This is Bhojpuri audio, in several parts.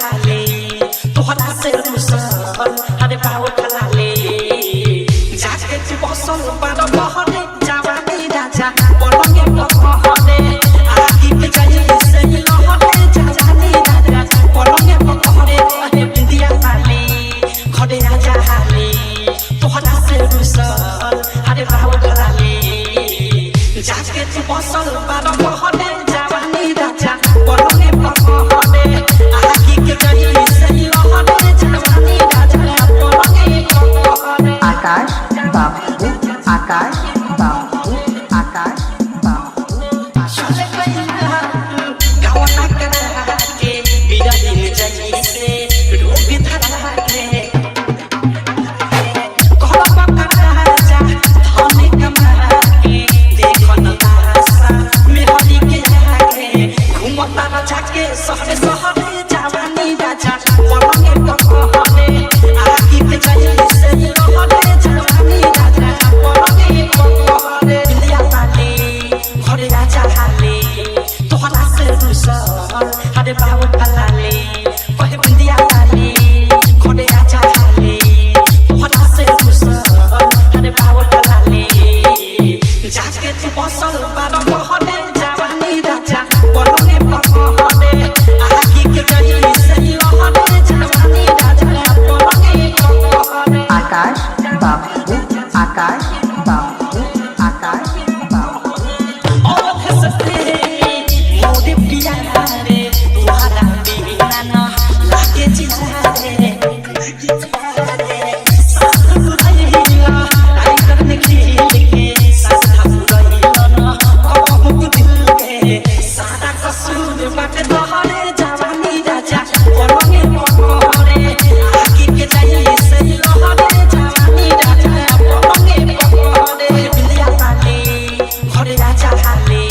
हाले तोहरा से रुसल अरे बाउल खलाले जाके तू बसल बार बहरे जवानी राजा पलंगे पकहरे आगी के जाई से लहरे जवानी राजा पलंगे पकहरे अरे बिंदिया हाले खड़े आजा हाले तोहरा से रुसल अरे बाउल खलाले जाके तू बसल बार बहरे जवानी राजा पलंगे पकहरे आगी के जाई से लहरे जवानी राजा पलंगे पकहरे आकाश बाबू आकाश बाबू आकाश बाबू चले गया गावना करा के बिना दिन जाई से रोग धरा के कहला पकड़ा जा थाने कमा के देखो न तासा मेहरी के आगे घूमता न जाके शहर शहर जवानी राजा पलंगे पकहरे आगी के जाई से लहरे जवानी राजा पलंगे पकहरे बिंदिया ताले घरे राजा हाले तोहरा से रुसल अरे बाबू खलाले कहे बिंदिया ताले घरे राजा हाले तोहरा से रुसल अरे बाबू खलाले जाके तू बसल बार बहरे जवानी राजा पलंगे पकहरे आगी के जाई से लहरे जवानी राजा पलंगे पकहरे आकाश बाबू आकाश बाबू आकाश बाबू और हंसते मोरे पिया रे तुम्हारा बिना ना लागे जिया रे साथ बुराइला आई करने के साथ बुराइला ना कहूँ दिल के सारा कसूर बाटे तोहरे जवानी राजा पलंगे पकहरे आगी के जाई से लहरे जवानी राजा पलंगे पकहरे बिंदिया ताले घरे राजा हाले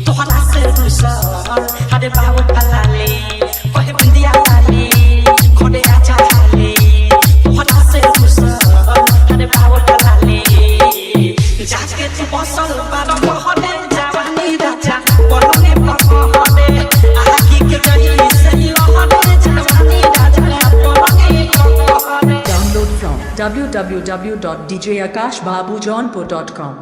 तोहरा से रुसल अरे बाबू खलाले कहे बिंदिया ताले घरे राजा हाले तोहरा से रुसल अरे बाबू खलाले जाके तू बसल बार बहरे जवानी राजा पलंगे पकहरे आगी के जाई से लहरे जवानी राजा पलंगे पकहरे Download from www.djakashbabujaunpur.com